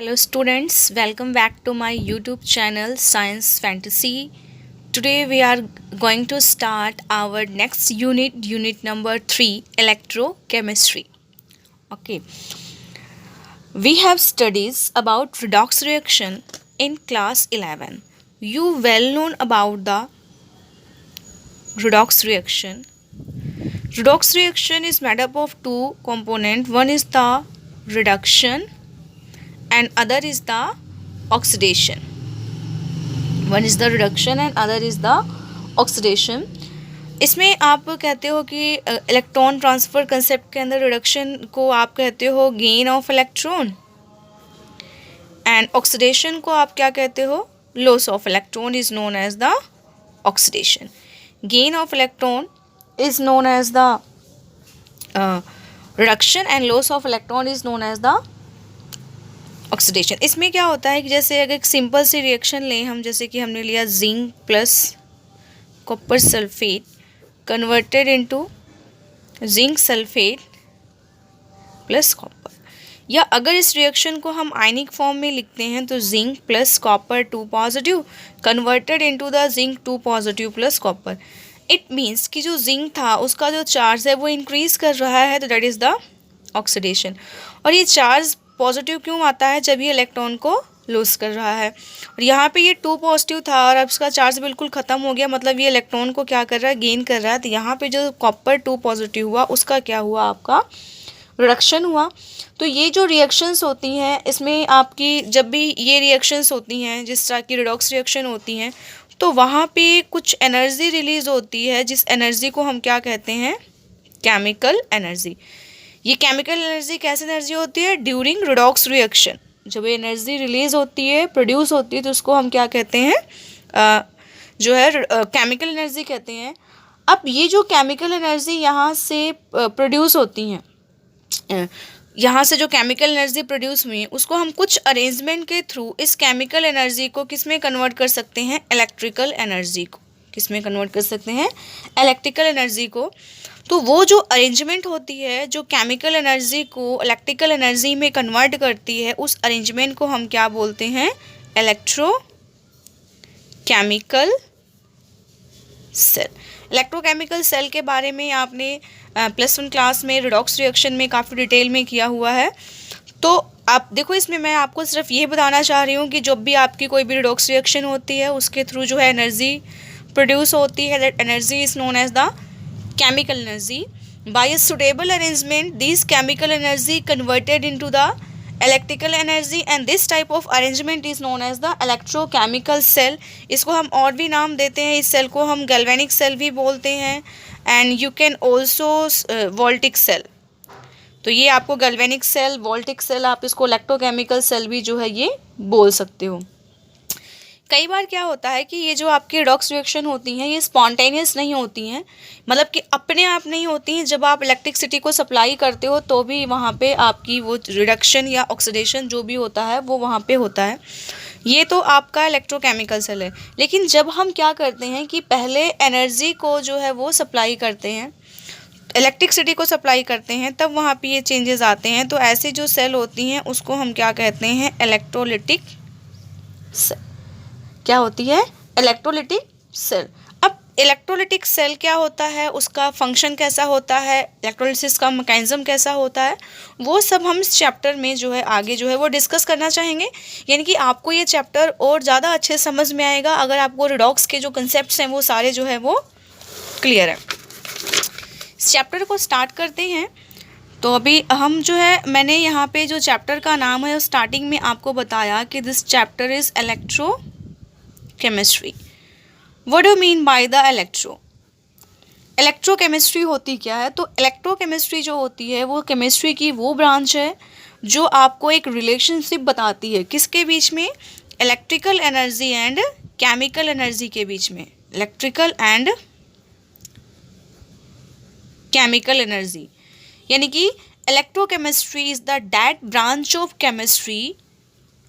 Hello students, welcome back to my YouTube channel Science Fantasy. Today we are going to start our next unit number 3, electrochemistry. Okay. We have studies about redox reaction in class 11. You well known about the redox reaction. Redox reaction is made up of two components. One is the reduction and other is the oxidation. One is the reduction and other is the oxidation. इसमें आप कहते हो कि electron transfer concept के अंदर reduction को आप कहते हो gain of electron and oxidation को आप क्या कहते हो loss of electron is known as the oxidation. Gain of electron is known as the reduction and loss of electron is known as the oxidation. इसमें क्या होता है कि जैसे अगर एक सिंपल सी रिएक्शन लें हम, जैसे कि हमने लिया zinc plus copper sulphate converted into zinc sulphate plus copper, या अगर इस रिएक्शन को हम आयनिक फॉर्म में लिखते हैं तो zinc plus copper 2 positive converted into the zinc 2 positive plus copper. It means कि जो जिंक था उसका जो चार्ज है वो इंक्रीज कर रहा है, तो दैट इज़ द ऑक्सीडेशन. और ये चार्ज पॉजिटिव क्यों आता है जब ये इलेक्ट्रॉन को लूज कर रहा है, और यहाँ पे ये 2 पॉजिटिव था और अब इसका चार्ज बिल्कुल ख़त्म हो गया, मतलब ये इलेक्ट्रॉन को क्या कर रहा है गेन कर रहा है. तो यहाँ पे जो कॉपर 2 पॉजिटिव हुआ उसका क्या हुआ आपका रिडक्शन हुआ. तो ये जो रिएक्शंस होती हैं इसमें आपकी जब भी ये रिएक्शंस होती हैं जिस तरह की रिडॉक्स रिएक्शन होती हैं तो वहाँ पे कुछ एनर्जी रिलीज़ होती है जिस एनर्जी को हम क्या कहते हैं केमिकल एनर्जी. ये केमिकल एनर्जी कैसी एनर्जी होती है ड्यूरिंग रिडॉक्स रिएक्शन. जब ये एनर्जी रिलीज़ होती है प्रोड्यूस होती है तो उसको हम क्या कहते हैं जो है केमिकल एनर्जी कहते हैं. अब ये जो केमिकल एनर्जी यहाँ से प्रोड्यूस होती हैं, यहाँ से जो केमिकल एनर्जी प्रोड्यूस हुई है उसको हम कुछ अरेंजमेंट के थ्रू इस केमिकल एनर्जी को किस में कन्वर्ट कर सकते हैं इलेक्ट्रिकल एनर्जी को. किस में कन्वर्ट कर सकते हैं इलेक्ट्रिकल एनर्जी को. तो वो जो अरेंजमेंट होती है जो केमिकल एनर्जी को इलेक्ट्रिकल एनर्जी में कन्वर्ट करती है उस अरेंजमेंट को हम क्या बोलते हैं इलेक्ट्रोकेमिकल सेल. इलेक्ट्रोकेमिकल सेल के बारे में आपने +1 क्लास में रिडॉक्स रिएक्शन में काफ़ी डिटेल में किया हुआ है. तो आप देखो इसमें मैं आपको सिर्फ ये बताना चाह रही हूँ कि जब भी आपकी कोई भी रिडॉक्स रिएक्शन होती है उसके थ्रू जो है एनर्जी प्रोड्यूस होती है, that energy is known as the chemical energy. By a suitable arrangement these chemical energy converted into the electrical energy and this type of arrangement is known as the electrochemical cell. इसको हम और भी नाम देते हैं, इस cell को हम galvanic cell भी बोलते हैं and you can also voltaic cell. तो ये आपको galvanic cell, voltaic cell, आप इसको electrochemical cell भी जो है ये बोल सकते हो. कई बार क्या होता है कि ये जो आपकी रिडॉक्स रिएक्शन होती हैं ये स्पॉन्टेनियस नहीं होती हैं, मतलब कि अपने आप नहीं होती हैं. जब आप इलेक्ट्रिसिटी को सप्लाई करते हो तो भी वहाँ पे आपकी वो रिडक्शन या ऑक्सीडेशन जो भी होता है वो वहाँ पे होता है. ये तो आपका इलेक्ट्रोकेमिकल सेल है. लेकिन जब हम क्या करते हैं कि पहले एनर्जी को जो है वो सप्लाई करते हैं, इलेक्ट्रिसिटी को सप्लाई करते हैं, तब वहाँ पे ये चेंजेस आते हैं. तो ऐसे जो सेल होती हैं उसको हम क्या कहते हैं इलेक्ट्रोलिटिक सेल. क्या होती है इलेक्ट्रोलिटिक सेल. अब इलेक्ट्रोलिटिक सेल क्या होता है, उसका फंक्शन कैसा होता है, इलेक्ट्रोलिसिस का मैकेनिज्म कैसा होता है, वो सब हम इस चैप्टर में जो है आगे जो है वो डिस्कस करना चाहेंगे. यानी कि आपको ये चैप्टर और ज़्यादा अच्छे समझ में आएगा अगर आपको रिडॉक्स के जो कंसेप्ट्स हैं वो सारे जो है वो क्लियर है. इस चैप्टर को स्टार्ट करते हैं. तो अभी हम जो है मैंने यहाँ पे जो चैप्टर का नाम है स्टार्टिंग में आपको बताया कि this chapter is electrochemistry. What do mean by the electrochemistry होती क्या है. तो इलेक्ट्रोकेमिस्ट्री जो होती है वो केमिस्ट्री की वो ब्रांच है जो आपको एक रिलेशनशिप बताती है किसके बीच में, electrical energy and chemical energy के बीच में. इलेक्ट्रिकल एंड केमिकल एनर्जी यानी कि electrochemistry is the that branch of chemistry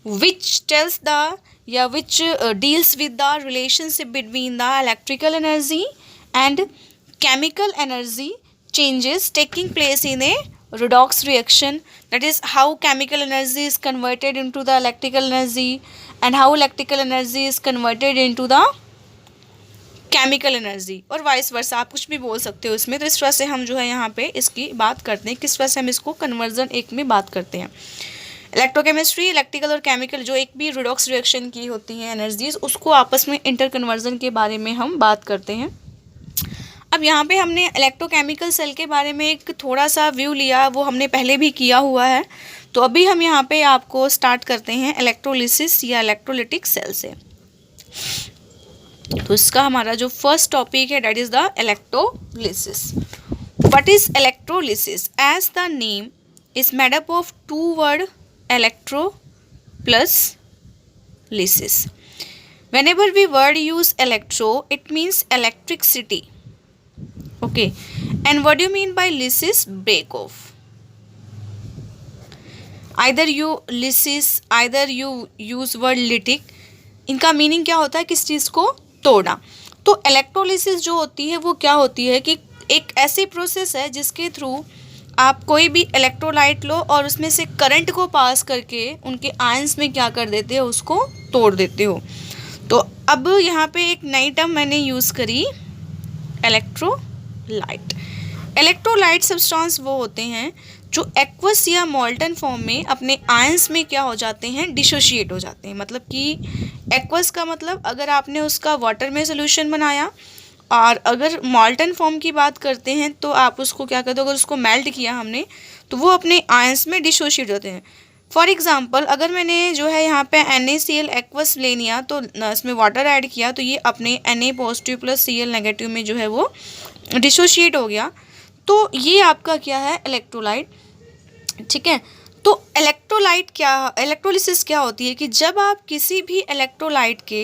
which tells the which deals with the relationship between the electrical energy and chemical energy changes taking place in a redox reaction, that is how chemical energy is converted into the electrical energy and how electrical energy is converted into the chemical energy, और vice versa, आप कुछ भी बोल सकते हो इसमें। तो इस तरह से हम जो है यहाँ पे इसकी बात करते हैं, किस तरह से हम इसको कन्वर्जन एक में बात करते हैं। इलेक्ट्रोकेमिस्ट्री, इलेक्ट्रिकल और केमिकल जो एक भी रिडॉक्स रिएक्शन की होती हैं एनर्जीज, उसको आपस में इंटर कन्वर्जन के बारे में हम बात करते हैं। अब यहाँ पे हमने इलेक्ट्रोकेमिकल सेल के बारे में एक थोड़ा सा व्यू लिया, वो हमने पहले भी किया हुआ है। तो अभी हम यहाँ पे आपको स्टार्ट करते हैं इलेक्ट्रोलिसिस या इलेक्ट्रोलिटिक सेल से। तो इसका हमारा जो फर्स्ट टॉपिक है that is the electrolysis. What is electrolysis? As the name is made up of two word, electro plus lysis. Whenever we word use electro, it means electricity. Okay. And what do you mean by lysis? Break off. Either you lysis, either you use word lytic. इनका meaning क्या होता है? किस चीज़ को तोड़ना। तो electrolysis जो होती है वो क्या होती है कि एक ऐसी प्रोसेस है जिसके थ्रू आप कोई भी इलेक्ट्रोलाइट लो और उसमें से करंट को पास करके उनके आयंस में क्या कर देते हो, उसको तोड़ देते हो। तो अब यहाँ पे एक नई टर्म मैंने यूज़ करी, इलेक्ट्रोलाइट। इलेक्ट्रोलाइट सब्सटेंस वो होते हैं जो एक्वस या मोल्टन फॉर्म में अपने आयंस में क्या हो जाते हैं, डिसोशिएट हो जाते हैं। मतलब कि एक्वस का मतलब अगर आपने उसका वाटर में सोल्यूशन बनाया, और अगर मॉल्टन फॉर्म की बात करते हैं तो आप उसको क्या करते हो, अगर उसको मेल्ट किया हमने तो वो अपने आयंस में डिसोशिएट होते हैं। फॉर एग्जांपल अगर मैंने जो है यहाँ पे NaCl एक्वस ले लिया तो इसमें वाटर ऐड किया तो ये अपने Na positive plus Cl negative में जो है वो डिसोशिएट हो गया। तो ये आपका क्या है, इलेक्ट्रोलाइट। ठीक है। तो इलेक्ट्रोलाइट क्या, इलेक्ट्रोलिसिस क्या होती है कि जब आप किसी भी इलेक्ट्रोलाइट के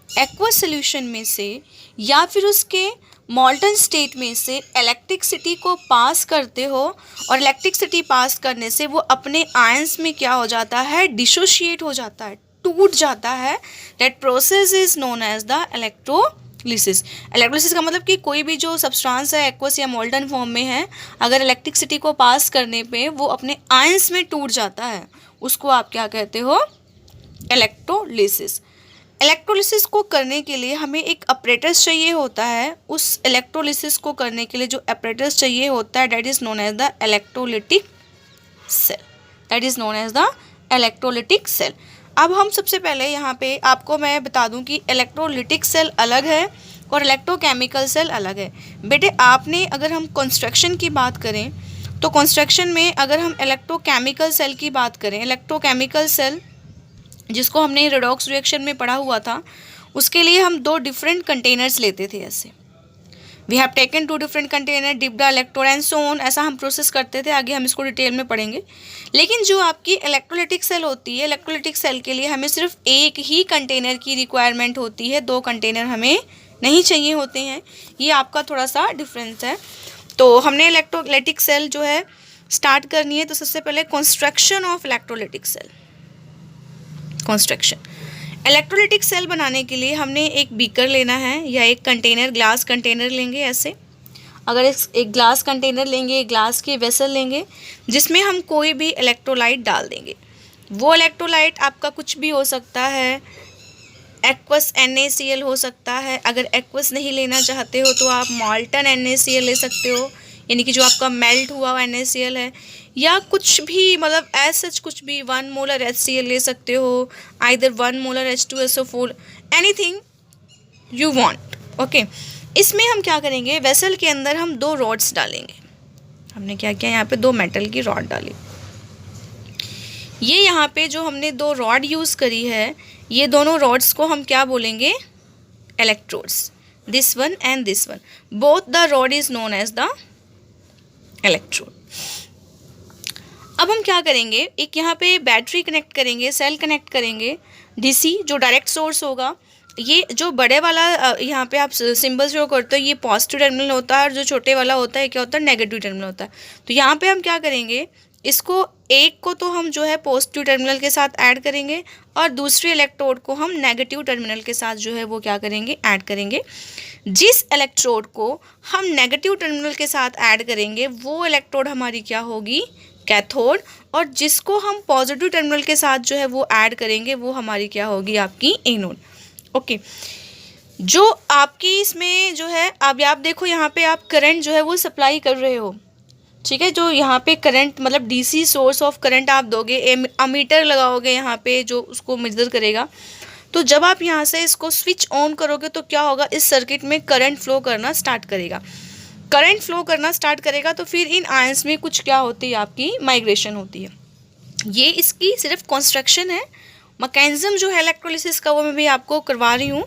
एक्वस सोल्यूशन में से या फिर उसके मॉल्टन स्टेट में से इलेक्ट्रिसिटी को पास करते हो, और इलेक्ट्रिसिटी पास करने से वो अपने आयंस में क्या हो जाता है, डिसोशिएट हो जाता है, टूट जाता है। That process is known as the electrolysis. Electrolysis का मतलब कि कोई भी जो सब्सटेंस है एक्वस या मोल्टन फॉर्म में है, अगर इलेक्ट्रिसिटी को पास करने पे वो अपने आयंस में टूट जाता है, उसको आप क्या कहते हो, इलेक्ट्रोलिसिस। इलेक्ट्रोलिसिस को करने के लिए हमें एक अपरेटस चाहिए होता है। उस इलेक्ट्रोलिसिस को करने के लिए जो अपरेटस चाहिए होता है that is known as the electrolytic cell, that is known as the electrolytic cell. अब हम सबसे पहले यहाँ पे आपको मैं बता दूँ कि इलेक्ट्रोलिटिक सेल अलग है और इलेक्ट्रोकेमिकल सेल अलग है। बेटे आपने अगर हम कंस्ट्रक्शन की बात करें तो कंस्ट्रक्शन में अगर हम इलेक्ट्रोकेमिकल सेल की बात करें, इलेक्ट्रोकेमिकल सेल जिसको हमने रिडॉक्स रिएक्शन में पढ़ा हुआ था, उसके लिए हम दो डिफरेंट कंटेनर्स लेते थे। ऐसे we have taken two different container, dipped electrode and so on, ऐसा हम प्रोसेस करते थे। आगे हम इसको डिटेल में पढ़ेंगे। लेकिन जो आपकी इलेक्ट्रोलिटिक सेल होती है, इलेक्ट्रोलिटिक सेल के लिए हमें सिर्फ एक ही कंटेनर की रिक्वायरमेंट होती है, दो कंटेनर हमें नहीं चाहिए होते हैं। ये आपका थोड़ा सा डिफरेंस है। तो हमने इलेक्ट्रोलिटिक सेल जो है स्टार्ट करनी है, तो सबसे पहले construction of electrolytic cell. Construction, electrolytic cell बनाने के लिए हमने एक बीकर लेना है या एक कंटेनर, ग्लास कंटेनर लेंगे। ऐसे अगर एक ग्लास कंटेनर लेंगे, एक ग्लास की वेसल लेंगे जिसमें हम कोई भी इलेक्ट्रोलाइट डाल देंगे। वो इलेक्ट्रोलाइट आपका कुछ भी हो सकता है, एक्वस NaCl हो सकता है। अगर एक्वस नहीं लेना चाहते हो तो आप मॉल्टन NaCl ले सकते हो, यानी कि जो आपका मेल्ट हुआ हुआ NaCl है, या कुछ भी मतलब सच कुछ भी 1 मोलर HCl ले सकते हो, either 1 molar H2SO4, anything you want. Okay, इसमें हम क्या करेंगे, वेसल के अंदर हम 2 रॉड्स डालेंगे। हमने क्या किया, यहाँ पे 2 मेटल की रॉड डाली। ये यहाँ पे जो हमने 2 रॉड यूज़ करी है, ये दोनों रॉड्स को हम क्या बोलेंगे, electrodes. This one and this one, both the rod is known as the electrode. अब हम क्या करेंगे, एक यहाँ पे बैटरी कनेक्ट करेंगे, सेल कनेक्ट करेंगे, DC जो डायरेक्ट सोर्स होगा। ये जो बड़े वाला यहाँ पे आप सिंबल शो करते हो, ये पॉजिटिव टर्मिनल होता है, और जो छोटे वाला होता है क्या होता है, नेगेटिव टर्मिनल होता है। तो यहाँ पे हम क्या करेंगे, इसको एक को तो हम जो है पॉजिटिव टर्मिनल के साथ ऐड करेंगे और दूसरे इलेक्ट्रोड को हम नेगेटिव टर्मिनल के साथ जो है वो क्या करेंगे, ऐड करेंगे। जिस इलेक्ट्रोड को हम नेगेटिव टर्मिनल के साथ ऐड करेंगे वो इलेक्ट्रोड हमारी क्या होगी, कैथोड, और जिसको हम पॉजिटिव टर्मिनल के साथ जो है वो ऐड करेंगे वो हमारी क्या होगी, आपकी एनोड। ओके, जो आपकी इसमें जो है अब आप देखो यहाँ पे आप करंट जो है वो सप्लाई कर रहे हो, ठीक है। जो यहाँ पे करंट मतलब डीसी सोर्स ऑफ करंट आप दोगे, अमीटर लगाओगे यहाँ पे जो उसको मेजर करेगा, तो जब आप यहाँ से इसको स्विच ऑन करोगे तो क्या होगा, इस सर्किट में करंट फ्लो करना स्टार्ट करेगा। करंट फ्लो करना स्टार्ट करेगा तो फिर इन आयंस में कुछ क्या होती है, आपकी माइग्रेशन होती है। ये इसकी सिर्फ कंस्ट्रक्शन है, मैकेनिज्म जो है इलेक्ट्रोलिसिस का वो मैं भी आपको करवा रही हूँ।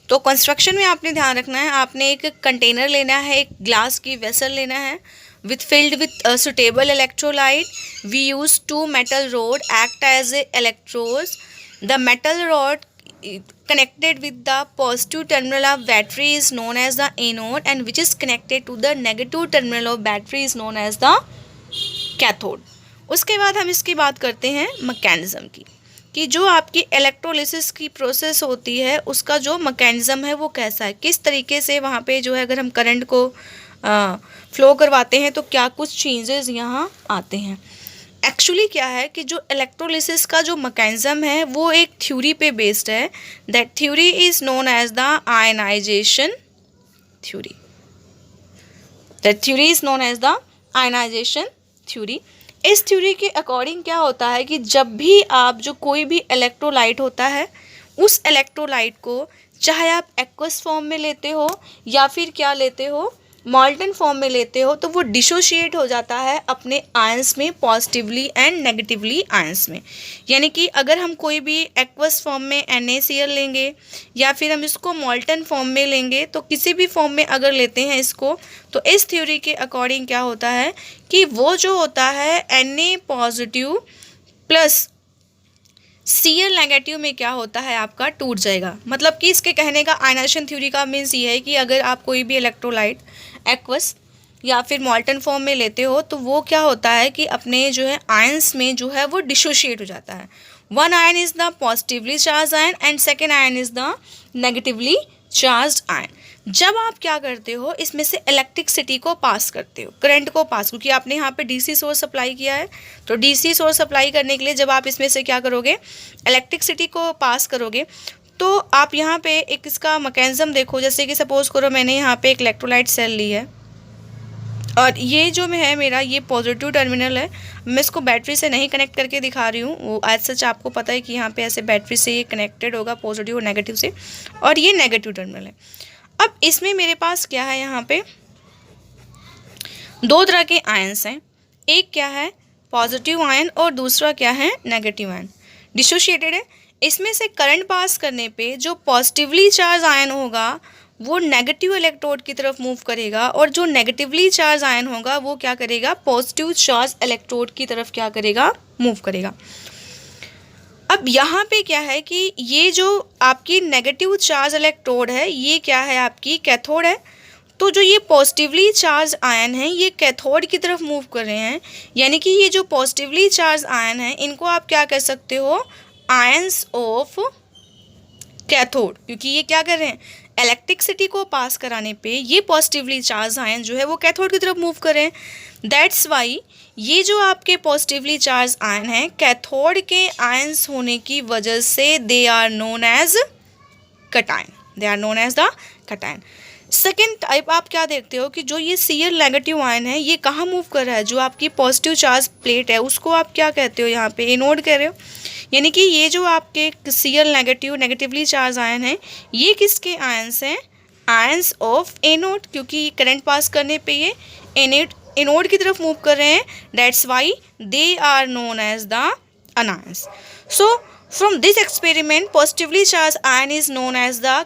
तो कंस्ट्रक्शन में आपने ध्यान रखना है, आपने एक कंटेनर लेना है, एक ग्लास की वेसल लेना है filled with suitable electrolyte. We use two metal rod act as electrodes. The metal rod connected with the positive terminal of battery is known as the anode, and which is connected to the negative terminal of battery is known as the cathode. उसके बाद हम इसकी बात करते हैं mechanism की, कि जो आपकी इलेक्ट्रोलिसिस की प्रोसेस होती है उसका जो मैकेनिज्म है वो कैसा है, किस तरीके से वहाँ पे जो है अगर हम करंट को फ्लो करवाते हैं तो क्या कुछ चेंजेस यहाँ आते हैं। एक्चुअली क्या है कि जो इलेक्ट्रोलिसिस का जो मैकेनिज्म है वो एक थ्योरी पे बेस्ड है। That theory is known as the ionisation theory. That theory is known as the ionisation theory. इस थ्योरी के अकॉर्डिंग क्या होता है कि जब भी आप जो कोई भी इलेक्ट्रोलाइट होता है उस इलेक्ट्रोलाइट को चाहे आप एक्वस फॉर्म में लेते हो या फिर क्या लेते हो, मॉल्टन फॉर्म में लेते हो, तो वो डिसोशिएट हो जाता है अपने आयंस में, पॉजिटिवली एंड नेगेटिवली आयंस में। यानी कि अगर हम कोई भी एक्वस फॉर्म में NaCl लेंगे या फिर हम इसको मॉल्टन फॉर्म में लेंगे, तो किसी भी फॉर्म में अगर लेते हैं इसको, तो इस थ्योरी के अकॉर्डिंग क्या होता है कि वो जो होता है Na positive plus Cl negative में क्या होता है, आपका टूट जाएगा। मतलब कि इसके कहने का आयनाइजेशन थ्योरी का मीन्स ये है कि अगर आप कोई भी इलेक्ट्रोलाइट एक्वस या फिर मॉल्टन फॉर्म में लेते हो तो वो क्या होता है कि अपने जो है आयंस में जो है वो डिसोशिएट हो जाता है। One ion is the positively charge ion and second ion is the negatively charge ion. जब आप क्या करते हो, इसमें से इलेक्ट्रिसिटी को पास करते हो, करंट को पास, क्योंकि आपने यहाँ पे डीसी सोर्स सप्लाई किया है, तो डीसी सोर्स सप्लाई करने के लिए जब आप इसमें से क्या करोगे, इलेक्ट्रिसिटी को पास करोगे, तो आप यहाँ पे एक इसका मैकेनिज्म देखो। जैसे कि सपोज करो मैंने यहाँ पे एक इलेक्ट्रोलाइट सेल ली है और ये जो है मेरा ये पॉजिटिव टर्मिनल है। मैं इसको बैटरी से नहीं कनेक्ट करके दिखा रही हूँ, वो एज सच आपको पता है कि यहाँ पे ऐसे बैटरी से ये कनेक्टेड होगा पॉजिटिव और नेगेटिव से, और ये नेगेटिव टर्मिनल है। अब इसमें मेरे पास क्या है, यहाँ पे दो तरह के आयंस हैं, एक क्या है पॉजिटिव आयन और दूसरा क्या है नेगेटिव आयन, डिसोशिएटेड है। इसमें से करंट पास करने पे जो पॉजिटिवली चार्ज आयन होगा वो नेगेटिव इलेक्ट्रोड की तरफ मूव करेगा, और जो नेगेटिवली चार्ज आयन होगा वो क्या करेगा, पॉजिटिव चार्ज इलेक्ट्रोड की तरफ क्या करेगा, मूव करेगा। अब यहाँ पे क्या है कि ये जो आपकी नेगेटिव चार्ज इलेक्ट्रोड है ये क्या है, आपकी कैथोड है। तो जो ये पॉजिटिवली चार्ज आयन है ये कैथोड की तरफ मूव कर रहे हैं, यानी कि ये जो पॉजिटिवली चार्ज आयन है इनको आप क्या कह सकते हो, आयंस ऑफ कैथोड, क्योंकि ये क्या कर रहे हैं, इलेक्ट्रिसिटी को पास कराने पे ये पॉजिटिवली चार्ज आयन जो है वो कैथोड की तरफ मूव कर रहे हैं। दैट्स वाई ये जो आपके पॉजिटिवली चार्ज आयन है कैथोड के आयंस होने की वजह से they are known as cation, they are known as the cation. Second type आप क्या देखते हो कि जो ये Cl नेगेटिव आयन है ये कहाँ मूव कर रहा है, जो आपकी पॉजिटिव चार्ज प्लेट है उसको आप क्या कहते हो, यहाँ पे एनोड कह रहे हो। यानी कि ये जो आपके Cl negative negatively charge ion है ये किसके आयंस हैं, आयंस ऑफ एनोड, क्योंकि करंट पास करने पे ये एनोड की तरफ मूव कर रहे हैं। That's why they are known as the anions. So from this experiment positively charge ion is known as the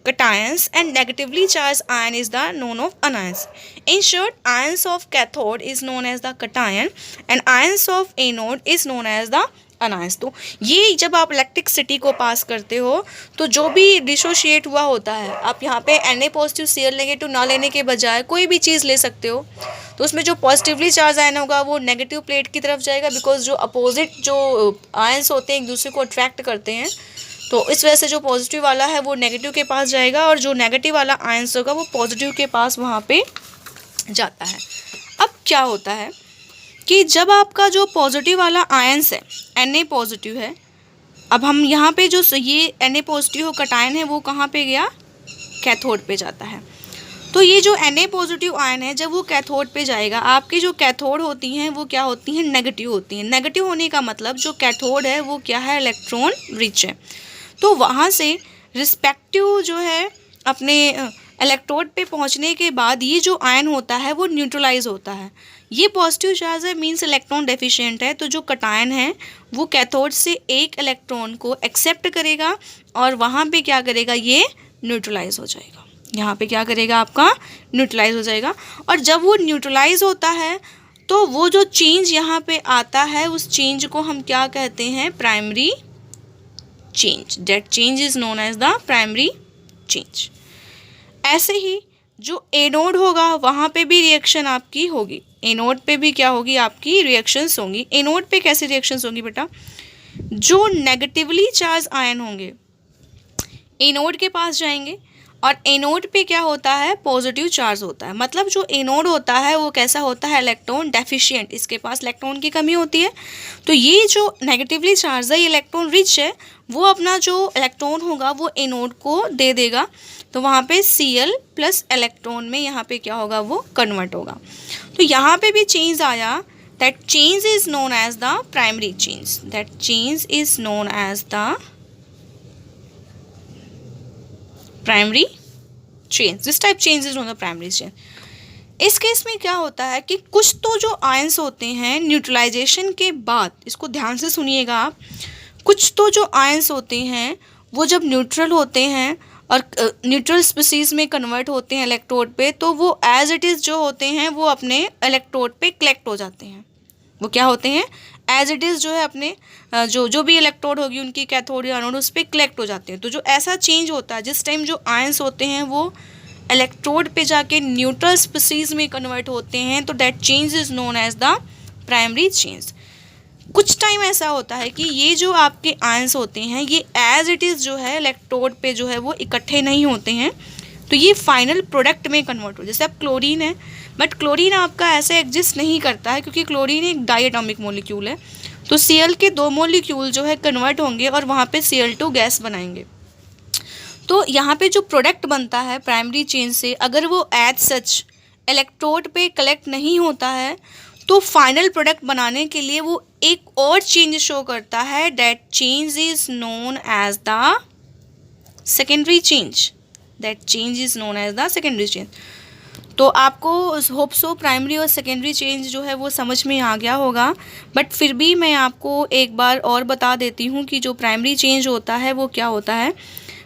cations and negatively charged ion is the known of anions. In short, ions of cathode is known as the cation and ions of anode is known as the anions. तो ये जब आप electricity को पास करते हो तो जो भी डिसोशिएट हुआ होता है, आप यहाँ पे Na पॉजिटिव Cl नेगेटिव ना लेने के बजाय कोई भी चीज़ ले सकते हो, तो उसमें जो पॉजिटिवली चार्ज आयन होगा वो नेगेटिव प्लेट की तरफ जाएगा, बिकॉज जो अपोजिट जो आयन्स होते हैं एक दूसरे को अट्रैक्ट करते हैं, तो इस वजह से जो पॉजिटिव वाला है वो नेगेटिव के पास जाएगा और जो नेगेटिव वाला आयन्स होगा वो पॉजिटिव के पास वहाँ पे जाता है। अब क्या होता है कि जब आपका जो पॉजिटिव वाला आयन्स है Na पॉजिटिव है, अब हम यहाँ पे जो ये Na पॉजिटिव कटायन है वो कहाँ पे गया, कैथोड पे जाता है। तो ये जो Na पॉजिटिव आयन है जब वो कैथोड पे जाएगा, आपकी जो कैथोड होती हैं वो क्या होती हैं, नेगेटिव होती हैं। नेगेटिव होने का मतलब जो कैथोड है वो क्या है, इलेक्ट्रॉन रिच है। तो वहाँ से रिस्पेक्टिव जो है अपने इलेक्ट्रोड पे पहुँचने के बाद ये जो आयन होता है वो न्यूट्रलाइज होता है। ये पॉजिटिव चार्ज है, मीन्स इलेक्ट्रॉन डेफिशिएंट है, तो जो कटायन है वो कैथोड से एक इलेक्ट्रॉन को एक्सेप्ट करेगा और वहाँ पे क्या करेगा, ये न्यूट्रलाइज हो जाएगा। यहाँ पे क्या करेगा, आपका न्यूट्रलाइज हो जाएगा। और जब वो न्यूट्रलाइज होता है तो वो जो चेंज यहाँ पे आता है उस चेंज को हम क्या कहते हैं, primary change. That change is known as the primary change. ऐसे ही जो एनोड होगा वहाँ पे भी रिएक्शन आपकी होगी, एनोड पे भी क्या होगी, आपकी रिएक्शंस होंगी। एनोड पे कैसे रिएक्शंस होंगी बेटा, जो नेगेटिवली चार्ज आयन होंगे एनोड के पास जाएंगे और एनोड पे क्या होता है, पॉजिटिव चार्ज होता है। मतलब जो एनोड होता है वो कैसा होता है, इलेक्ट्रॉन डेफिशिएंट, इसके पास इलेक्ट्रॉन की कमी होती है। तो ये जो नेगेटिवली चार्ज है ये इलेक्ट्रॉन रिच है, वो अपना जो इलेक्ट्रॉन होगा वो एनोड को दे देगा, तो वहाँ पे Cl प्लस इलेक्ट्रॉन में यहाँ पे क्या होगा, वो कन्वर्ट होगा। तो यहाँ पे भी चेंज आया, that change is known as the primary change. That change is known as the primary change. This type change is known the primary change. इस केस में क्या होता है कि कुछ तो जो आयंस होते हैं न्यूट्रलाइजेशन के बाद, इसको ध्यान से सुनिएगा आप, कुछ तो जो आयंस होते हैं वो जब न्यूट्रल होते हैं और न्यूट्रल स्पीसीज में कन्वर्ट होते हैं इलेक्ट्रोड पे, तो वो एज इट इज़ जो होते हैं वो अपने इलेक्ट्रोड पे कलेक्ट हो जाते हैं। वो क्या होते हैं, एज इट इज़ जो है अपने जो भी इलेक्ट्रोड होगी उनकी कैथोड या एनोड उस पर कलेक्ट हो जाते हैं। तो जो ऐसा चेंज होता है जिस टाइम जो आयंस होते हैं वो इलेक्ट्रोड पे जाके न्यूट्रल स्पीसीज में कन्वर्ट होते हैं, तो that change is known as the primary change. कुछ टाइम ऐसा होता है कि ये जो आपके आयंस होते हैं ये एज इट इज़ जो है इलेक्ट्रोड पे जो है वो इकट्ठे नहीं होते हैं, तो ये फाइनल प्रोडक्ट में कन्वर्ट हो। जैसे अब क्लोरीन है, बट क्लोरीन आपका ऐसे एग्जिस्ट नहीं करता है क्योंकि क्लोरीन एक डाइएटॉमिक मॉलिक्यूल है, तो Cl के 2 मॉलिक्यूल जो है कन्वर्ट होंगे और वहाँ पे Cl2 गैस बनाएंगे। तो यहाँ पे जो प्रोडक्ट बनता है प्राइमरी चेंज से, अगर वो एज सच इलेक्ट्रोड पे कलेक्ट नहीं होता है तो फाइनल प्रोडक्ट बनाने के लिए वो एक और चेंज शो करता है, that change is known as the secondary change. That change is known as the secondary change. तो आपको होप सो प्राइमरी और सेकेंडरी चेंज जो है वो समझ में आ गया होगा, बट फिर भी मैं आपको एक बार और बता देती हूँ कि जो प्राइमरी चेंज होता है वो क्या होता है।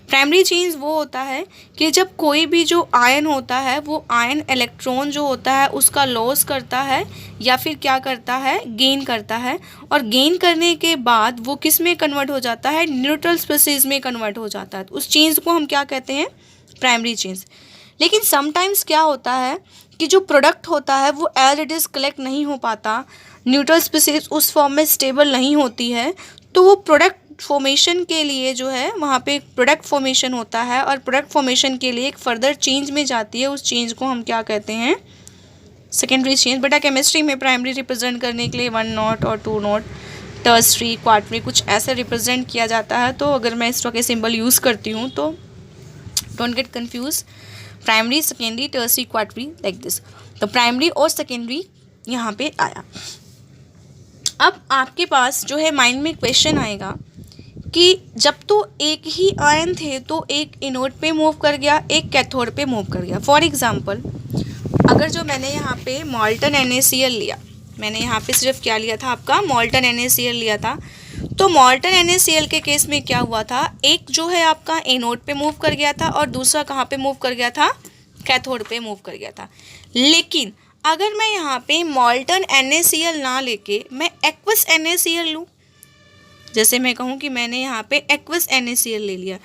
प्राइमरी चेंज वो होता है कि जब कोई भी जो आयन होता है वो आयन इलेक्ट्रॉन जो होता है उसका लॉस करता है या फिर क्या करता है, गेन करता है, और गेन करने के बाद वो किस में कन्वर्ट हो जाता है, न्यूट्रल स्पीसीज में कन्वर्ट हो जाता है। उस चेंज को हम क्या कहते हैं, प्राइमरी चेंज। लेकिन समटाइम्स क्या होता है कि जो प्रोडक्ट होता है वो एज इट इज़ कलेक्ट नहीं हो पाता, न्यूट्रल स्पीसीज उस फॉर्म में स्टेबल नहीं होती है, तो वो प्रोडक्ट फॉर्मेशन के लिए जो है वहाँ पे प्रोडक्ट फॉर्मेशन होता है और प्रोडक्ट फॉर्मेशन के लिए एक फर्दर चेंज में जाती है। उस चेंज को हम क्या कहते हैं, सेकेंडरी चेंज। बेटा केमिस्ट्री में प्राइमरी रिप्रेजेंट करने के लिए 1 नॉट और 2 नॉट, टर्सरी, क्वार्टरी कुछ ऐसे रिप्रेजेंट किया जाता है। तो अगर मैं इस तरह के सिंबल यूज़ करती हूँ तो don't get confuse, primary, secondary, tertiary, quaternary, like this. तो प्राइमरी और सेकेंडरी यहाँ पे आया। अब आपके पास जो है माइंड में क्वेश्चन आएगा कि जब तो एक ही आयन थे तो एक एनोड पे मूव कर गया, एक कैथोड पे मूव कर गया। फॉर एग्जांपल अगर जो मैंने यहाँ पे मॉल्टन NaCl लिया, मैंने यहाँ पे सिर्फ क्या लिया था, आपका मॉल्टन NaCl लिया था, तो मॉल्टन NaCl के केस में क्या हुआ था, एक जो है आपका एनोड पे मूव कर गया था और दूसरा कहाँ पे मूव कर गया था, कैथोड पे मूव कर गया था। लेकिन अगर मैं यहाँ पे मॉल्टन NaCl ना लेके मैं एक्वस NaCl लूँ, जैसे मैं कहूँ कि मैंने यहाँ पे एक्वस NaCl ले लिया,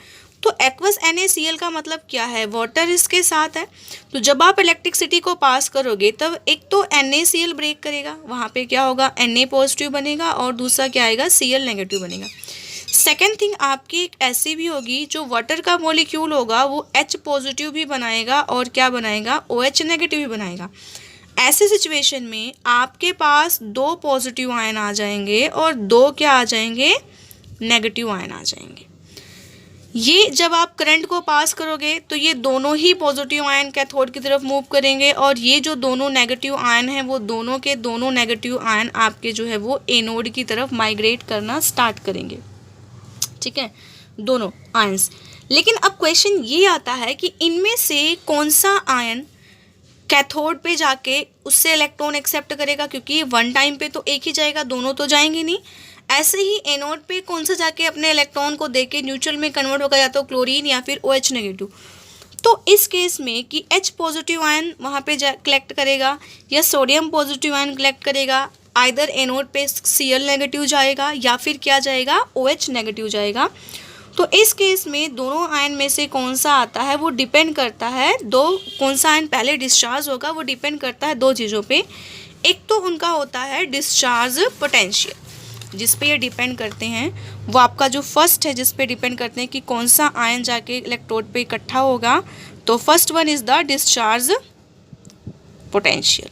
तो तो एक्वस NaCl का मतलब क्या है, वाटर इसके साथ है। तो जब आप इलेक्ट्रिसिटी को पास करोगे तब एक तो NaCl ब्रेक करेगा, वहाँ पे क्या होगा, Na पॉजिटिव बनेगा और दूसरा क्या आएगा, Cl नेगेटिव बनेगा। सेकेंड थिंग, आपकी एक ऐसी भी होगी जो वाटर का मॉलिक्यूल होगा वो H पॉजिटिव भी बनाएगा और क्या बनाएगा, OH नेगेटिव भी बनाएगा। ऐसे सिचुएशन में आपके पास 2 पॉजिटिव आयन आ जाएंगे और 2 क्या आ जाएंगे, नेगेटिव आयन आ जाएंगे। ये जब आप करंट को पास करोगे तो ये दोनों ही पॉजिटिव आयन कैथोड की तरफ मूव करेंगे और ये जो दोनों नेगेटिव आयन हैं वो दोनों के दोनों नेगेटिव आयन आपके जो है वो एनोड की तरफ माइग्रेट करना स्टार्ट करेंगे, ठीक है, दोनों आयन्स। लेकिन अब क्वेश्चन ये आता है कि इनमें से कौन सा आयन कैथोड पे जाके उससे इलेक्ट्रॉन एक्सेप्ट करेगा, क्योंकि वन टाइम पे तो एक ही जाएगा, दोनों तो जाएंगे नहीं। ऐसे ही एनोड पे कौन सा जाके अपने इलेक्ट्रॉन को देके न्यूट्रल में कन्वर्ट होगा, या तो क्लोरीन या फिर OH नेगेटिव। तो इस केस में कि H पॉजिटिव आयन वहाँ पे कलेक्ट करेगा या सोडियम पॉजिटिव आयन कलेक्ट करेगा, आइदर एनोड पे Cl नेगेटिव जाएगा या फिर क्या जाएगा, OH नेगेटिव जाएगा। तो इस केस में दोनों आयन में से कौन सा आता है वो डिपेंड करता है, कौन सा आयन पहले डिस्चार्ज होगा वो डिपेंड करता है 2 चीज़ों पे। एक तो उनका होता है डिस्चार्ज पोटेंशियल, जिस पे ये डिपेंड करते हैं, वो आपका जो फर्स्ट है जिस पे डिपेंड करते हैं कि कौन सा आयन जाके इलेक्ट्रोड पे इकट्ठा होगा। तो first one is the discharge potential.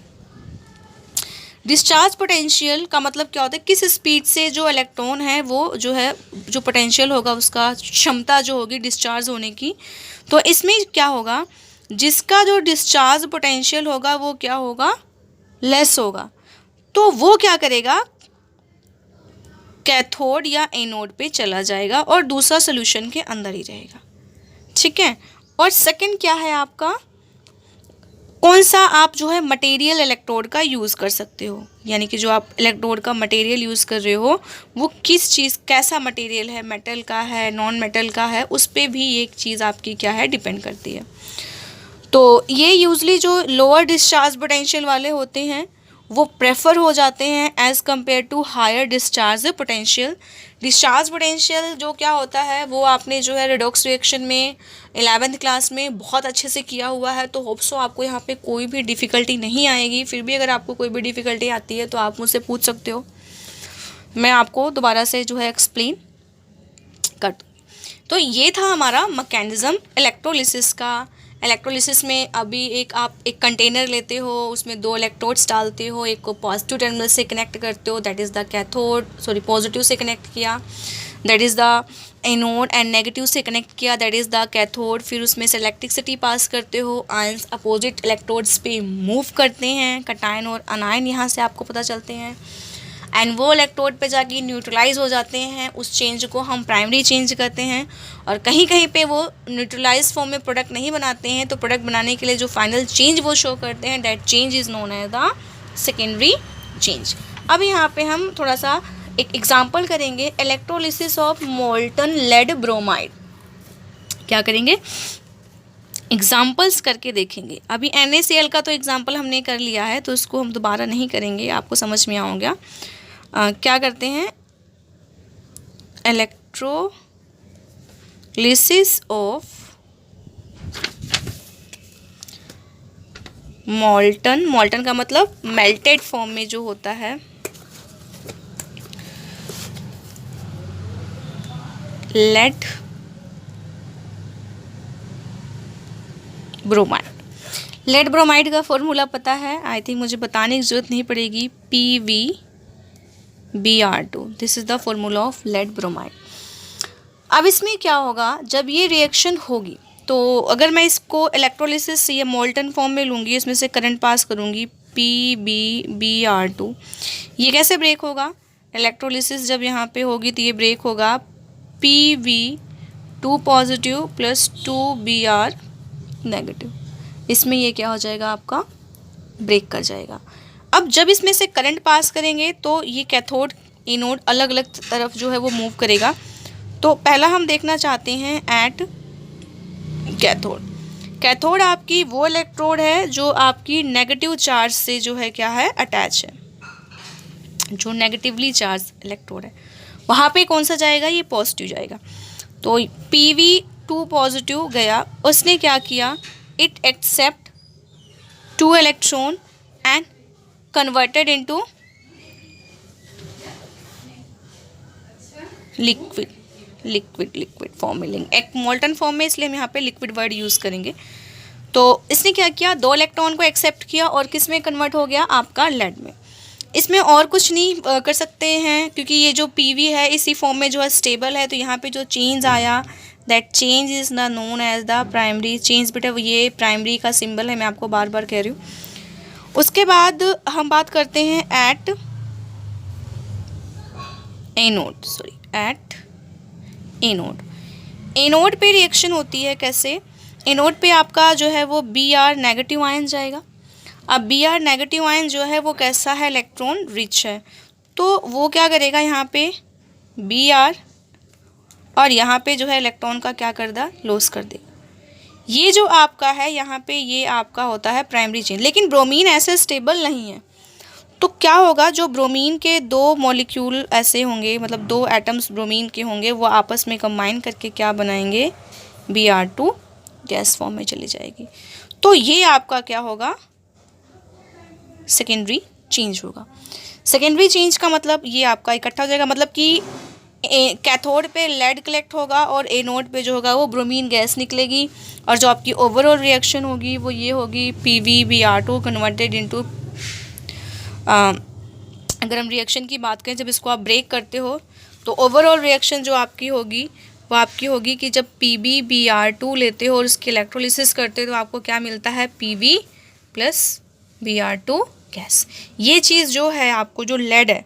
Discharge potential का मतलब क्या होता है, किस स्पीड से जो इलेक्ट्रॉन है वो जो है, जो पोटेंशियल होगा उसका क्षमता जो होगी डिस्चार्ज होने की। तो इसमें क्या होगा, जिसका जो डिस्चार्ज पोटेंशियल होगा वो क्या होगा, लेस होगा, तो वो क्या करेगा, कैथोड या एनोड पे चला जाएगा और दूसरा सोल्यूशन के अंदर ही रहेगा, ठीक है। और सेकंड क्या है आपका, कौन सा आप जो है मटेरियल इलेक्ट्रोड का यूज़ कर सकते हो, यानी कि जो आप इलेक्ट्रोड का मटेरियल यूज़ कर रहे हो वो किस चीज़, कैसा मटेरियल है, मेटल का है, नॉन मेटल का है, उस पर भी एक चीज़ आपकी क्या है, डिपेंड करती है। तो ये यूजली जो लोअर डिस्चार्ज पोटेंशियल वाले होते हैं वो प्रेफर हो जाते हैं as compare to higher discharge potential. Discharge potential जो क्या होता है वो आपने जो है रेडॉक्स रिएक्शन में 11th क्लास में बहुत अच्छे से किया हुआ है, तो होप सो आपको यहाँ पे कोई भी डिफ़िकल्टी नहीं आएगी। फिर भी अगर आपको कोई भी डिफ़िकल्टी आती है तो आप मुझसे पूछ सकते हो, मैं आपको दोबारा से जो है एक्सप्लेन कर दूँ। तो ये था हमारा मैकेनिज़्म इलेक्ट्रोलिसिस का। इलेक्ट्रोलिसिस में अभी आप एक कंटेनर लेते हो, उसमें 2 इलेक्ट्रोड्स डालते हो, एक को पॉजिटिव टर्मिनल से कनेक्ट करते हो, that is the cathode, sorry positive से कनेक्ट किया that is the anode, and negative से कनेक्ट किया दैट इज़ द कैथोड। फिर उसमें से इलेक्ट्रिसिटी पास करते हो, आयंस अपोजिट इलेक्ट्रोड्स पे मूव करते हैं, कैटायन और अनायन यहाँ से आपको पता चलते हैं, एंड वो इलेक्ट्रोड पे जाके न्यूट्रलाइज हो जाते हैं। उस चेंज को हम प्राइमरी चेंज कहते हैं, और कहीं कहीं पे वो न्यूट्रलाइज फॉर्म में प्रोडक्ट नहीं बनाते हैं, तो प्रोडक्ट बनाने के लिए जो फाइनल चेंज वो शो करते हैं that change is known as the secondary change. अब यहाँ पे हम थोड़ा सा एक एग्जांपल करेंगे, electrolysis of molten lead bromide. क्या करेंगे, एग्जाम्पल्स करके देखेंगे। अभी NaCl का तो एग्जाम्पल हमने कर लिया है, तो इसको हम दोबारा नहीं करेंगे, आपको समझ में आएगा। क्या करते हैं, इलेक्ट्रोलिसिस ऑफ मोल्टन, मोल्टन का मतलब मेल्टेड फॉर्म में जो होता है, लेड ब्रोमाइड। लेड ब्रोमाइड का फॉर्मूला पता है, आई थिंक मुझे बताने की ज़रूरत नहीं पड़ेगी, PvBr2, this is the formula of lead bromide. अब इसमें क्या होगा, जब ये रिएक्शन होगी तो अगर मैं इसको इलेक्ट्रोलिसिस ये मोल्टन फॉर्म में लूँगी, इसमें से करंट पास करूँगी PbBr2, ये कैसे ब्रेक होगा, इलेक्ट्रोलिसिस जब यहाँ पे होगी तो ये ब्रेक होगा Pv2 positive plus 2Br negative, इसमें ये क्या हो जाएगा, आपका ब्रेक कर जाएगा। अब जब इसमें से करंट पास करेंगे तो ये कैथोड एनोड अलग अलग तरफ जो है वो मूव करेगा। तो पहला हम देखना चाहते हैं एट कैथोड। कैथोड आपकी वो इलेक्ट्रोड है जो आपकी नेगेटिव चार्ज से जो है क्या है, अटैच है, जो नेगेटिवली चार्ज इलेक्ट्रोड है, वहाँ पे कौन सा जाएगा, ये पॉजिटिव जाएगा। तो 2 पॉजिटिव गया, उसने क्या किया, it accept 2 electron and converted into liquid form में लेंगे, एक मोल्टन फॉर्म में, इसलिए हम यहाँ पे लिक्विड वर्ड यूज़ करेंगे। तो इसने क्या किया, 2 इलेक्ट्रॉन को एक्सेप्ट किया और किस में कन्वर्ट हो गया, आपका लेड में। इसमें और कुछ नहीं कर सकते हैं, क्योंकि ये जो पीवी है इसी फॉर्म में जो है स्टेबल है। तो यहाँ पे जो चेंज आया, that change is the known as the primary change. बेटा ये प्राइमरी का सिंबल है, मैं आपको बार बार कह रही हूँ। उसके बाद हम बात करते हैं एट एनोड पे रिएक्शन होती है कैसे, एनोड पे आपका जो है वो Br नेगेटिव आयन जाएगा। अब Br नेगेटिव आयन जो है वो कैसा है, इलेक्ट्रॉन रिच है, तो वो क्या करेगा, यहाँ पे Br और यहाँ पे जो है इलेक्ट्रॉन का क्या कर दा, लॉस कर देगा। ये जो आपका है यहाँ पे ये आपका होता है प्राइमरी चेन। लेकिन ब्रोमीन ऐसे स्टेबल नहीं है, तो क्या होगा, जो ब्रोमीन के 2 मॉलिक्यूल ऐसे होंगे, मतलब 2 एटम्स ब्रोमीन के होंगे, वो आपस में कंबाइन करके क्या बनाएंगे, Br2 गैस फॉर्म में चली जाएगी। तो ये आपका क्या होगा, सेकेंडरी चेंज होगा। सेकेंडरी चेंज का मतलब ये आपका इकट्ठा हो जाएगा, मतलब कि कैथोड पे लेड कलेक्ट होगा और एनोड पे जो होगा वो ब्रोमीन गैस निकलेगी, और जो आपकी ओवरऑल रिएक्शन होगी वो ये होगी, PbBr2 कन्वर्टेड इनटू, अगर हम रिएक्शन की बात करें, जब इसको आप ब्रेक करते हो तो ओवरऑल रिएक्शन जो आपकी होगी वो आपकी होगी कि जब PbBr2 लेते हो और उसकी इलेक्ट्रोलिसिस करते हो तो आपको क्या मिलता है, Pb प्लस Br2 गैस। ये चीज़ जो है आपको, जो लेड है,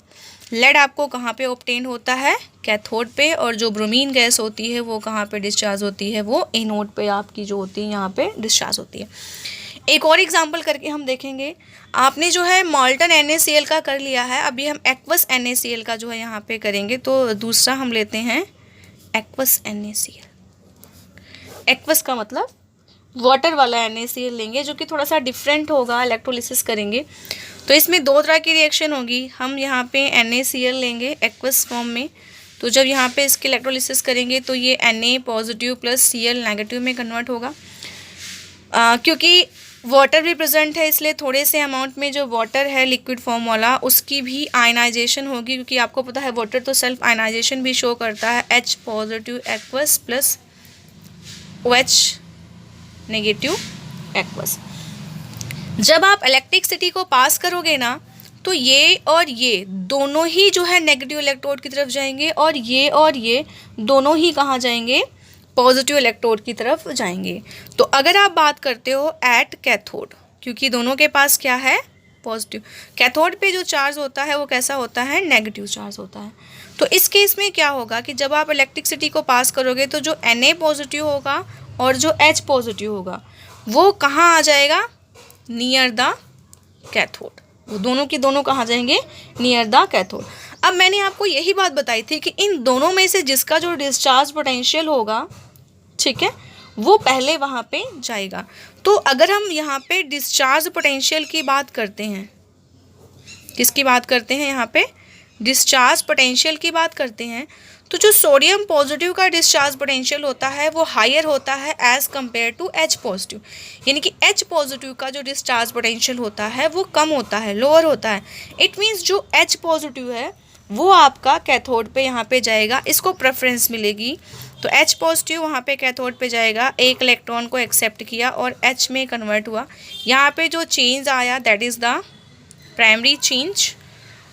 लेड आपको कहाँ पे ऑब्टेन होता है, कैथोड पे, और जो ब्रोमीन गैस होती है वो कहाँ पे डिस्चार्ज होती है, वो एनोड पे आपकी जो होती है यहाँ पे डिस्चार्ज होती है। एक और एग्जांपल करके हम देखेंगे। आपने जो है मॉल्टन NaCl का कर लिया है, अभी हम एक्वस NaCl का जो है यहाँ पे करेंगे। तो दूसरा हम लेते हैं एक्वस NaCl। एक्वस का मतलब वाटर वाला NaCl लेंगे, जो कि थोड़ा सा डिफरेंट होगा, इलेक्ट्रोलिसिस करेंगे। तो इसमें 2 तरह की रिएक्शन होगी। हम यहाँ पे NaCl लेंगे एक्वस फॉर्म में, तो जब यहाँ पे इसके इलेक्ट्रोलिसिस करेंगे तो ये Na positive plus Cl negative में कन्वर्ट होगा। क्योंकि वाटर भी प्रेजेंट है, इसलिए थोड़े से अमाउंट में जो वाटर है लिक्विड फॉर्म वाला, उसकी भी आयनाइजेशन होगी, क्योंकि आपको पता है वाटर तो सेल्फ आयनाइजेशन भी शो करता है, H positive aqueous plus OH negative aqueous. जब आप इलेक्ट्रिसिटी को पास करोगे ना, तो ये और ये दोनों ही जो है नेगेटिव इलेक्ट्रोड की तरफ जाएंगे, और ये दोनों ही कहाँ जाएंगे, पॉजिटिव इलेक्ट्रोड की तरफ जाएंगे। तो अगर आप बात करते हो एट कैथोड, क्योंकि दोनों के पास क्या है, पॉजिटिव, कैथोड पे जो चार्ज होता है वो कैसा होता है, नेगेटिव चार्ज होता है। तो इस केस में क्या होगा कि जब आप इलेक्ट्रिसिटी को पास करोगे तो जो Na पॉजिटिव होगा और जो H पॉजिटिव होगा वो कहाँ आ जाएगा, नियर द कैथोड। वो दोनों की दोनों कहाँ जाएंगे, नियर द कैथोड। अब मैंने आपको यही बात बताई थी कि इन दोनों में से जिसका जो डिस्चार्ज पोटेंशियल होगा, ठीक है, वो पहले वहाँ पे जाएगा। तो अगर हम यहाँ पे डिस्चार्ज पोटेंशियल की बात करते हैं, किसकी बात करते हैं, यहाँ पे डिस्चार्ज पोटेंशियल की बात करते हैं, तो जो सोडियम पॉजिटिव का डिस्चार्ज पोटेंशियल होता है वो हायर होता है as compare to H positive. यानी कि H पॉजिटिव का जो डिस्चार्ज पोटेंशियल होता है वो कम होता है, लोअर होता है। इट मीन्स जो H पॉजिटिव है वो आपका कैथोड पे यहाँ पे जाएगा, इसको प्रेफरेंस मिलेगी। तो H पॉजिटिव वहाँ पे कैथोड पे जाएगा, एक इलेक्ट्रॉन को एक्सेप्ट किया और H में कन्वर्ट हुआ। यहाँ पे जो चेंज आया that is the primary change.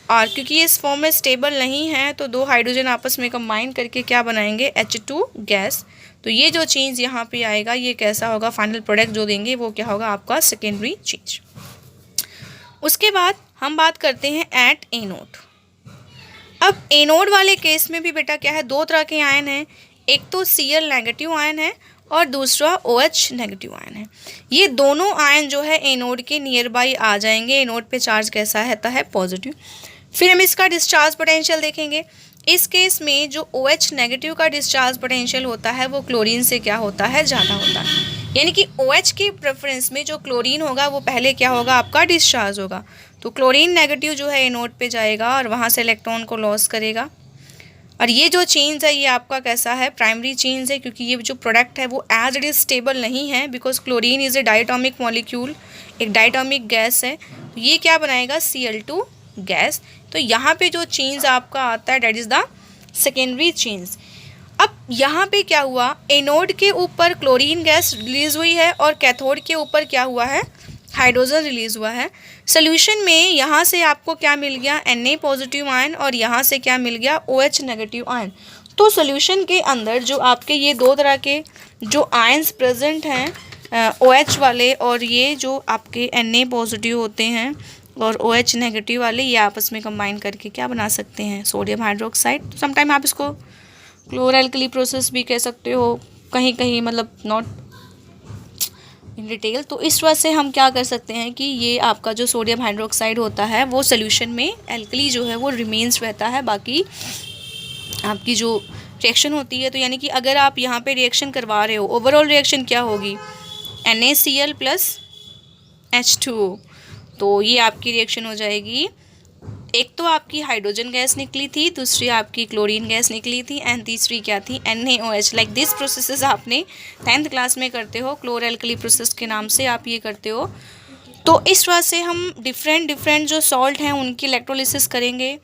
और क्योंकि ये इस फॉर्म में स्टेबल नहीं है तो 2 हाइड्रोजन आपस में कंबाइन करके क्या बनाएंगे, H2 गैस। तो ये जो चेंज यहाँ पे आएगा ये कैसा होगा, फाइनल प्रोडक्ट जो देंगे वो क्या होगा, आपका सेकेंडरी चेंज। उसके बाद हम बात करते हैं एट एनोड। अब एनोड वाले केस में भी बेटा क्या है, 2 तरह के आयन हैं, एक तो Cl नेगेटिव आयन है और दूसरा OH नेगेटिव आयन है। ये दोनों आयन जो है एनोड के नियर बाई आ जाएंगे। एनोड पे चार्ज कैसा रहता है, पॉजिटिव। फिर हम इसका डिस्चार्ज पोटेंशियल देखेंगे। इस केस में जो OH नेगेटिव का डिस्चार्ज पोटेंशियल होता है वो क्लोरीन से क्या होता है, ज़्यादा होता है। यानी कि OH की प्रेफरेंस में जो क्लोरीन होगा वो पहले क्या होगा, आपका डिस्चार्ज होगा। तो क्लोरीन नेगेटिव जो है एनोड पे जाएगा और वहाँ से इलेक्ट्रॉन को लॉस करेगा। और ये जो चेंज है ये आपका कैसा है, प्राइमरी चेंज है, क्योंकि ये जो प्रोडक्ट है वो एज इट इज स्टेबल नहीं है, because chlorine is a diatomic molecule, एक डायटोमिक गैस है। तो ये क्या बनाएगा, Cl2 गैस। तो यहाँ पे जो चेंज आपका आता है, that is the secondary change. अब यहाँ पे क्या हुआ, एनोड के ऊपर क्लोरीन गैस रिलीज हुई है और कैथोड के ऊपर क्या हुआ है, हाइड्रोजन रिलीज हुआ है। सोल्यूशन में यहाँ से आपको क्या मिल गया, Na पॉजिटिव आयन, और यहाँ से क्या मिल गया, OH नेगेटिव आयन। तो सोल्यूशन के अंदर जो आपके ये दो तरह के जो आयंस प्रेजेंट हैं, OH वाले और ये जो आपके Na पॉजिटिव होते हैं और OH नेगेटिव वाले, ये आपस में कंबाइन करके क्या बना सकते हैं, सोडियम हाइड्रोक्साइड। समटाइम आप इसको क्लोरल्कली प्रोसेस भी कह सकते हो, कहीं कहीं मतलब नॉट इन डिटेल। तो इस वजह से हम क्या कर सकते हैं कि ये आपका जो सोडियम हाइड्रोक्साइड होता है वो सोल्यूशन में एल्कली जो है वो रिमेन्स रहता है, बाकी आपकी जो रिएक्शन होती है, तो यानी कि अगर आप यहाँ पे रिएक्शन करवा रहे हो, ओवरऑल रिएक्शन क्या होगी, NaCl प्लस H2O। तो ये आपकी रिएक्शन हो जाएगी, एक तो आपकी हाइड्रोजन गैस निकली थी, दूसरी आपकी क्लोरीन गैस निकली थी, एंड तीसरी क्या थी, NaOH। लाइक दिस प्रोसेसेस आपने 10th क्लास में करते हो, क्लोरल्कली प्रोसेस के नाम से आप ये करते हो। तो इस वजह से हम डिफरेंट जो सॉल्ट हैं उनकी इलेक्ट्रोलिसिस करेंगे,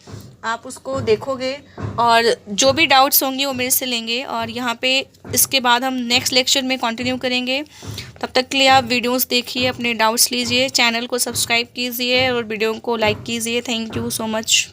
आप उसको देखोगे और जो भी डाउट्स होंगे वो मेरे से लेंगे, और यहाँ पे इसके बाद हम नेक्स्ट लेक्चर में कंटिन्यू करेंगे। तब तक के लिए आप वीडियोस देखिए, अपने डाउट्स लीजिए, चैनल को सब्सक्राइब कीजिए और वीडियो को लाइक कीजिए। Thank you so much.